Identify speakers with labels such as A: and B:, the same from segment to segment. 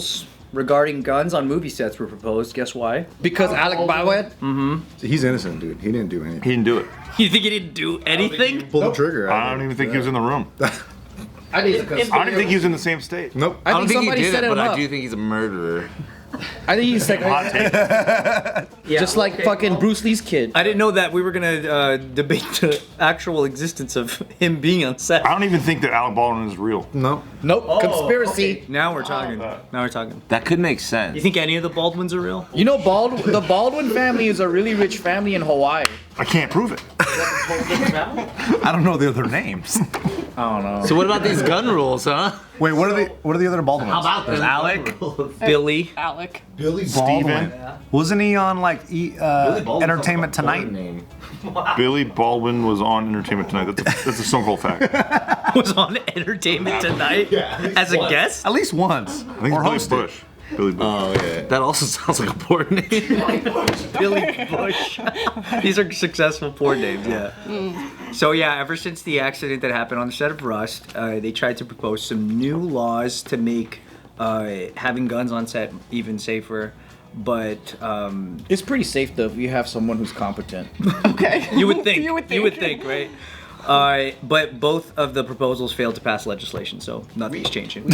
A: rules regarding guns on movie sets were proposed. Guess why?
B: Because Alec Baldwin?
A: Mm-hmm.
C: He's innocent, dude. He didn't do anything.
D: He didn't do it.
A: You think he didn't do anything?
C: Pull the trigger.
D: I don't even think he was in the room.
B: I
D: I don't even think he was in the same state.
C: Nope.
B: I think somebody set him
E: but
B: up.
E: I do think he's a murderer.
B: I think he's like,
D: Hot take.
B: just like fucking Bruce Lee's kid.
A: I didn't know that we were gonna debate the actual existence of him being on set.
D: I don't even think that Alec Baldwin is real.
C: No.
B: Nope. Conspiracy.
A: Now we're talking. Now we're talking.
E: That could make sense.
A: You think any of the Baldwins are real?
B: You know, the Baldwin family is a really rich family in Hawaii.
D: I can't prove it.
C: I don't know the other names.
B: I don't know.
E: So what about these gun rules, huh?
C: Wait, what are the other Baldwins?
E: How about
C: There's
E: them?
C: Alec.
A: Billy.
F: Alec.
C: Billy
D: Steven.
C: Wasn't he on like Entertainment Tonight?
D: Billy Baldwin was on Entertainment Tonight. That's a Stone Cold fact.
A: Was on Entertainment Tonight as a guest.
C: At least once.
D: I think
C: or
D: it's Billy
C: hosted.
D: Bush. Billy Bush.
E: Oh yeah. That also sounds like a porn name.
A: Billy Bush. These are successful porn names, yeah. So yeah, ever since the accident that happened on the set of Rust, they tried to propose some new laws to make having guns on set even safer. But
B: It's pretty safe though if you have someone who's competent.
F: Okay.
A: you would think.
F: You would think.
A: You would think, right? But both of the proposals failed to pass legislation, so nothing's changing.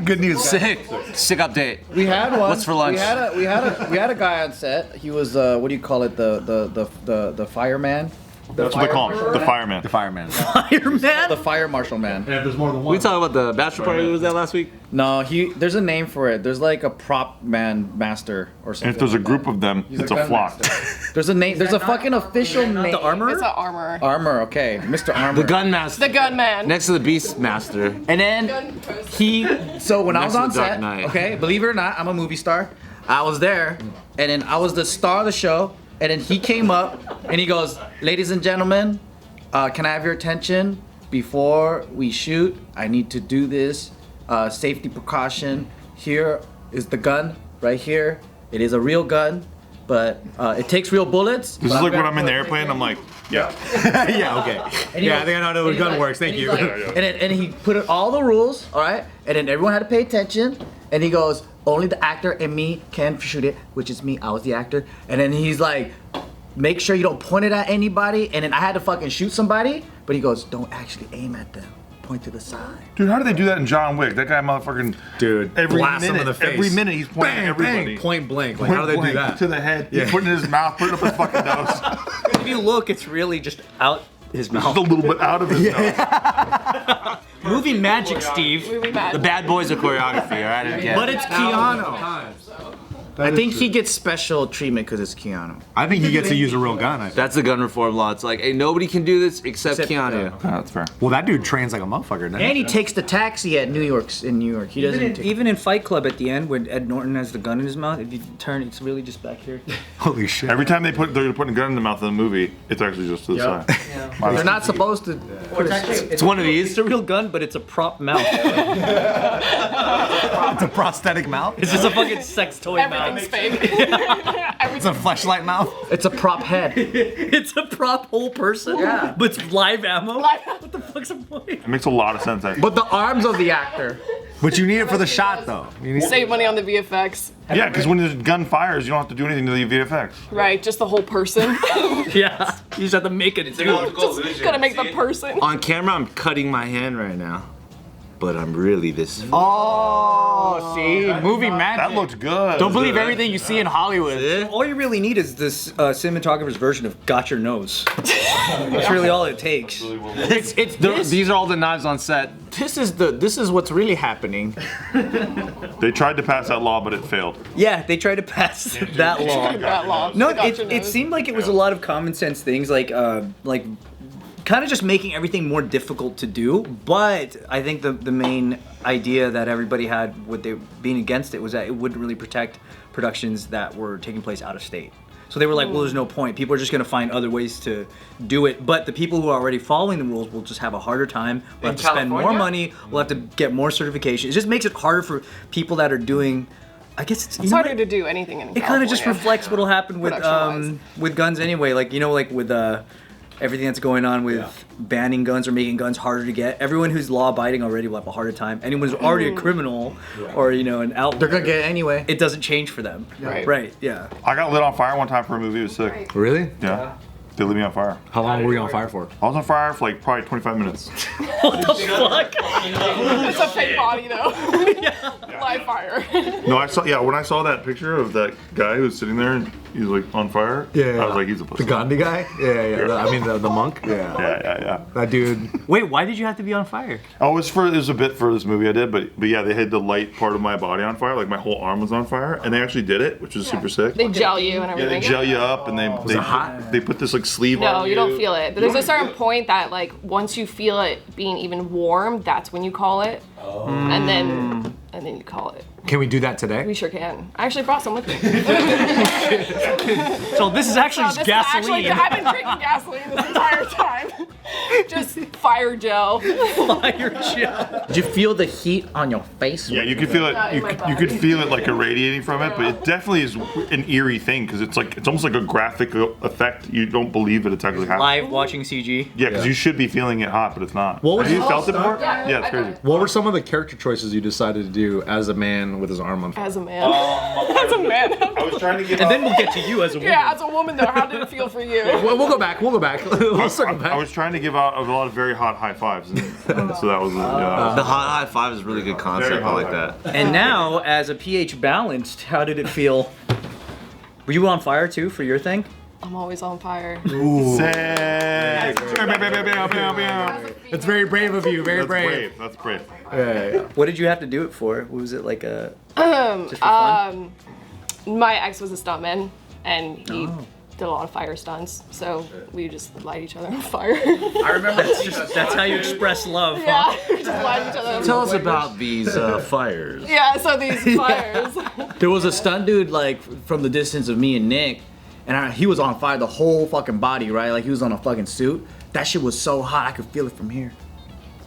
C: Good news.
E: Sick update.
B: We had one.
E: What's for lunch?
B: We had a guy on set. He was what do you call it? The fireman.
D: That's what they call him. The fireman.
C: The fireman.
A: Fireman?
B: The fire marshal man.
C: And if there's more than one.
E: We talking about the bachelor party that was that last week?
B: No, there's a name for it. There's like a prop man master or something.
D: And if there's a
B: like
D: group
B: that.
D: of them,
B: He's
D: it's a
B: gun
D: flock.
B: master. There's a name. There's a fucking official name.
A: The armor?
F: It's an armor.
B: Armor. Okay, Mr. Armor.
E: The gun master.
F: The gun man.
E: Next to the beast master.
B: And then he. So when I was
E: Next to
B: on
E: the Dark
B: set,
E: Knight.
B: okay, believe it or not, I'm a movie star. I was there, and then I was the star of the show. And then he came up and he goes, "Ladies and gentlemen, can I have your attention? Before we shoot, I need to do this safety precaution. Here is the gun right here. It is a real gun, but it takes real bullets."
D: This is like when I'm in the airplane, I'm like, yeah.
C: Yeah, okay.
B: And he
C: Yeah, I
B: goes-
C: think I know how
B: and
C: the gun
B: he's
C: works. Thank
B: and
C: you.
B: he's like- and he put in all the rules, all right? And then everyone had to pay attention. And he goes, "Only the actor and me can shoot it," which is me. I was the actor. And then he's like, "Make sure you don't point it at anybody." And then I had to fucking shoot somebody. But he goes, "Don't actually aim at them. Point to the side."
D: Dude, how do they do that in John Wick? That guy motherfucking
C: Dude,
D: every
C: blast
D: minute,
C: him in the face.
D: every minute he's pointing
C: Bang,
D: at everybody.
C: bang, point blank. Like,
D: Point
C: how do they do
D: blank
C: that?
D: To the head.
C: Yeah.
D: He's putting it in his mouth, putting it up his fucking nose.
A: If you look, it's really just out his
D: Just
A: mouth.
D: a little bit out of his nose.
A: Movie magic, Steve.
F: Movie mad.
E: The bad boys of choreography, alright?
B: But it's Keanu. I think he gets special treatment because it's Keanu.
C: I think he gets to use a real gun. I think.
E: That's the gun reform law. It's like, hey, nobody can do this except Keanu.
D: That's fair.
C: Well, that dude trains like a motherfucker. doesn't he?
B: And he takes the taxi at New York. In New York, he doesn't.
A: Even in Fight Club at the end, when Ed Norton has the gun in his mouth, if you turn, it's really just back here.
C: Holy shit.
D: Every time they're putting a gun in the mouth of the movie, it's actually just to the
B: Yeah.
D: side.
B: They're not supposed to.
A: It's
E: one of these.
A: It's a real gun, but it's a prop mouth.
C: It's a prosthetic mouth.
A: It's just a fucking sex toy
F: Everything's
A: mouth.
F: fake.
C: It's a fleshlight mouth.
B: It's a prop head.
A: It's a prop whole person,
B: Yeah.
A: but it's live ammo.
F: Live-
A: What the fuck's the point?
D: It makes a lot of sense, actually.
B: But the arms of the actor.
C: But you need it for the shot, though. You need
F: Save money on the VFX.
D: Yeah, because when the gun fires, you don't have to do anything to the VFX.
F: Right, just the whole person.
A: Yeah, you just have to make it.
F: Just gotta make the person.
E: On camera, I'm cutting my hand right now. But I'm really this.
B: Oh, see, movie magic.
D: That looks good.
B: Don't believe everything you see in Hollywood.
A: All you really need is this cinematographer's version of "Got Your Nose." That's really all it takes.
E: These are all the knives on set.
B: This is what's really happening.
D: They tried to pass that law, but it failed.
A: Yeah, they tried to pass that law.
F: That law.
A: No,
F: Got your
A: it
F: nose.
A: seemed like it was a lot of common sense things, like kind of just making everything more difficult to do. But I think the main idea that everybody had with they being against it was that it wouldn't really protect productions that were taking place out of state. So they were like, well, there's no point. People are just going to find other ways to do it. But the people who are already following the rules will just have a harder time. We'll have to spend more money. We'll have to get more certification. It just makes it harder for people that are doing. I guess it's
F: harder to do anything in
A: It kind of just
F: California.
A: reflects what'll happen with
F: Production-wise.
A: with guns anyway. Like like with everything that's going on with banning guns or making guns harder to get. Everyone who's law-abiding already will have a harder time. Anyone who's already a criminal or an outlaw,
B: They're gonna get it anyway.
A: it doesn't change for them. Right. Yeah.
D: I got lit on fire one time for a movie. It was sick.
G: Really?
D: Yeah. They lit me on fire.
G: How long were you on fire for?
D: I was on fire for like probably 25 minutes.
A: What the fuck?
F: It's a fake body though. Live fire.
D: No, when I saw that picture of that guy who was sitting there and he's like on fire, I was like, he's a pussy.
G: The Gandhi guy? Yeah. I mean, the monk? Yeah.
D: Yeah.
G: That dude.
A: Wait, why did you have to be on fire?
D: Oh, it was a bit for this movie I did, but yeah, they had to light part of my body on fire, like my whole arm was on fire, and they actually did it, which was super sick.
F: They gel you and
D: Yeah,
F: everything.
D: they gel you up and they put this like sleeve on
F: No, you don't feel it. There's a certain point that like once you feel it being even warm, that's when you call it. And then you call it.
G: Can we do that today?
F: We sure can. I actually brought some with me.
A: So this is actually just gasoline.
F: I've been drinking gasoline this entire time. Just fire gel.
A: Fire gel.
B: Did you feel the heat on your face?
D: Yeah, you could feel it. You could feel it like irradiating from it, but it definitely is an eerie thing because it's almost like a graphic effect. You don't believe that it's actually happening.
A: Live watching CG.
D: Yeah, because you should be feeling it hot, but it's not.
G: What was
D: Have you
G: it?
D: felt it before?
F: Yeah,
D: it's crazy.
G: What were some of the character choices you decided to do as a man with his arm on fire?
F: As a man. As a man.
D: I was trying to get.
A: And then we'll get to you as a woman.
F: Yeah, as a woman though, how did it feel for you?
G: We'll go back. We'll circle
D: I
G: back.
D: was trying to give out a lot of very hot high fives, and so that was.
E: The hot high five is a really good concept. I like that.
A: And now, as a pH balanced, how did it feel? Were you on fire too for your thing?
F: I'm always on fire.
D: Sick.
G: It's very brave of you. Very
D: That's
G: brave.
D: brave. That's brave.
G: Yeah.
A: What did you have to do it for? Was it like a just for fun?
F: My ex was a stuntman, and he did a lot of fire stunts. So we just light each other on fire.
B: I remember
A: That's how you express love. Huh?
F: Yeah, we just light each other on
E: Tell us
F: fire.
E: about these fires.
F: Yeah, so these fires.
B: there was a stunt dude like from the distance of me and Nick, and he was on fire the whole fucking body, right? Like he was on a fucking suit. That shit was so hot, I could feel it from here.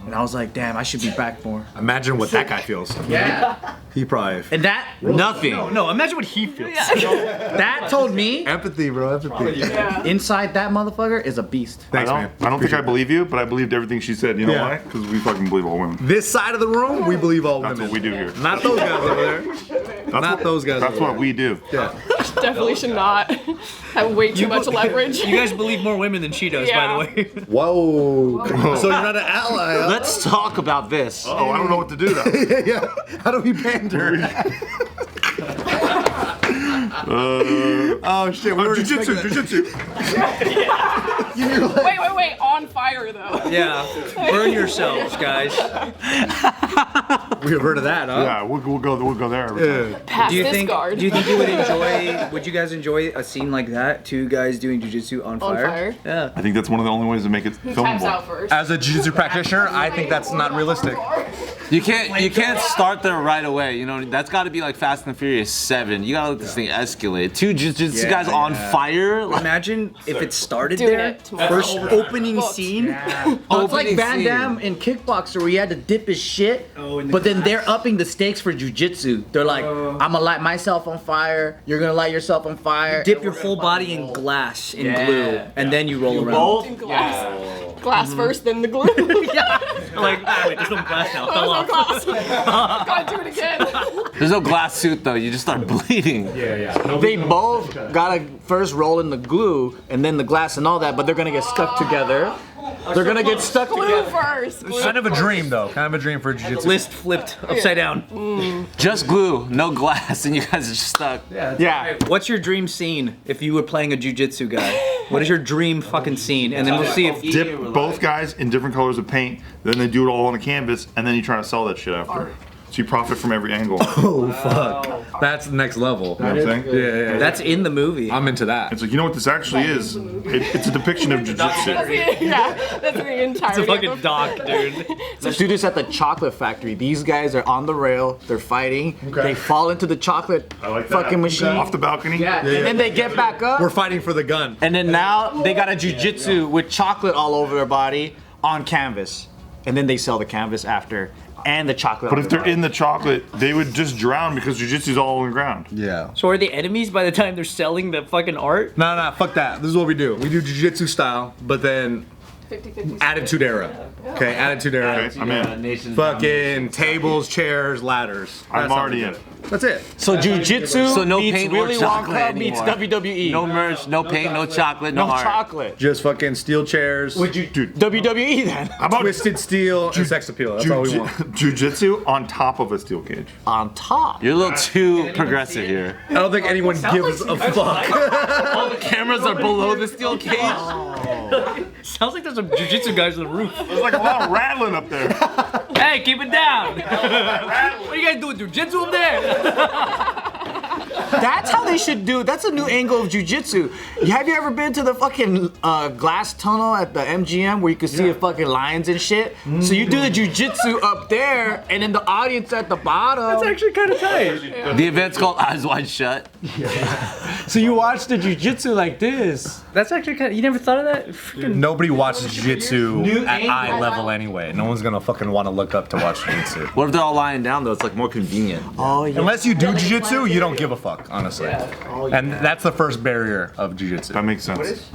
B: And I was like, damn, I should be back more.
G: Imagine what that guy feels.
B: Yeah.
G: He probably.
B: And that
E: Nothing.
A: No, imagine what he feels.
B: that told me
G: Empathy, bro. Empathy.
B: inside that motherfucker is a beast.
G: Thanks,
D: I
G: man.
D: don't think I believe you, but I believed everything she said. You know
G: Yeah.
D: why? Because we fucking believe all women.
G: This side of the room, we believe all
D: That's
G: women.
D: what we do here.
G: Not those guys over there. Not those guys.
D: That's
G: over
D: what we do.
G: there.
F: Definitely should not have way too much leverage.
A: You guys believe more women than she does, by the way.
G: Yeah. Whoa. So you're not an ally. Huh?
E: Let's talk about this.
D: Oh, I don't know what to do now.
G: Yeah. How do we pander? Oh shit. We were
D: Jiu-jitsu, jiu-jitsu.
F: Wait, on fire though.
A: Yeah. Burn yourselves, guys.
G: We have heard of that, huh?
D: Yeah, we'll go there every time.
G: Yeah.
F: Pass
A: Do you
F: this
A: think?
F: guard.
A: Do you think you would you guys enjoy a scene like that? Two guys doing jiu-jitsu on fire?
F: fire?
A: Yeah.
D: I think that's one of the only ways to make it
F: Who taps out
D: filmable.
F: first?
G: As a jiu-jitsu practitioner, I think that's not realistic.
E: You can't start there right away. You know that's got to be like Fast and Furious 7. You gotta let this thing escalate. Two jiu-jitsu guys on fire. Like,
A: Imagine if it started
F: Doing
A: there.
F: it tomorrow.
A: First opening
F: Booked.
A: scene.
B: Oh, it's like
E: Opening
B: Van
E: scene.
B: Damme in Kickboxer where he had to dip his shit,
A: Oh,
B: but then they're upping the stakes for jiu-jitsu. They're like, I'm gonna light myself on fire, you're gonna light yourself on fire.
A: Dip your whole body in glass in glue, and then you roll around.
F: In glass. Glass first, then the glue.
A: Like, wait, there's no glass now. It fell
F: Oh,
A: off.
F: glass. Gotta do it again.
E: there's no glass suit though. You just start bleeding.
B: They both gotta first roll in the glue and then the glass and all that, but they're gonna get stuck together. They're gonna get stuck
F: Glue
B: together.
F: first. Glue.
G: Kind of a dream, though. Kind of a dream for jiu-jitsu.
A: List flipped upside down.
E: Just glue, no glass, and you guys are just stuck.
B: Yeah.
A: What's your dream scene if you were playing a jujitsu guy? What is your dream fucking scene? And then we'll see if
D: Dip both guys in different colors of paint, then they do it all on the canvas, and then you try to sell that shit after. So you profit from every angle. You
G: Oh fuck. That's the next level.
D: know what I'm saying?
G: Yeah.
A: that's in the movie.
G: I'm into that.
D: It's like, you know what this actually is? It's a depiction of jiu-jitsu.
F: Yeah, that's the entirety.
A: It's a fucking
F: of the
A: doc, dude.
B: Let's do this at the chocolate factory. These guys are on the rail, they're fighting, they fall into the chocolate
D: I like that.
B: fucking machine.
D: Off the balcony.
B: And then they get back up.
G: We're fighting for the gun.
B: And then now they got a jiu-jitsu with chocolate all over their body on canvas. And then they sell the canvas after.
H: and the chocolate.
D: But
H: on
D: if
H: the
D: they're in the chocolate, they would just drown because jiu-jitsu's all on the ground.
C: Yeah.
A: So are they enemies by the time they're selling the fucking art?
C: No, fuck that. This is what we do. We do jiu-jitsu style, but then
F: 50-50
C: attitude era. Okay, attitude era.
D: Okay, I'm in.
C: Fucking tables, chairs, ladders.
D: I'm
C: That's how
D: already
C: we do
D: in.
C: it. That's it.
H: So jujitsu
E: So no
H: meets
E: paint or
H: Willy
E: chocolate
H: Wonka meets
E: anymore.
H: WWE.
E: No merch, no paint, no chocolate, no
H: No
E: art.
H: chocolate.
C: Just fucking steel chairs.
D: Dude,
H: WWE then.
D: how about
C: Twisted steel and sex appeal. That's all we want.
D: Jiu-jitsu on top of a steel cage.
H: On top.
E: You're a little too progressive here.
C: I don't think anyone gives a fuck.
E: All the cameras are below the steel cage.
A: Sounds like there's some jujitsu guys on the roof.
D: There's like a lot of rattling up there.
A: Hey, keep it down. What are you guys doing, jujitsu up there?
H: That's how they should do it. That's a new angle of jujitsu. Have you ever been to the fucking glass tunnel at the MGM where you can see the fucking lions and shit? So you do the jujitsu up there, and then the audience at the bottom.
A: That's actually kind of tight.
E: The event's called Eyes Wide Shut.
H: So you watch the jujitsu like this.
A: That's actually kind of, you never thought of that? Freaking
C: Nobody watches jiu-jitsu
H: New
C: at
H: angle.
C: eye level anyway. No one's gonna fucking want to look up to watch jiu-jitsu.
E: What if they're all lying down though? It's like more convenient.
H: Oh yeah.
C: Unless you do jiu-jitsu, you don't give a fuck, honestly. And that's the first barrier of jiu-jitsu.
D: That makes sense.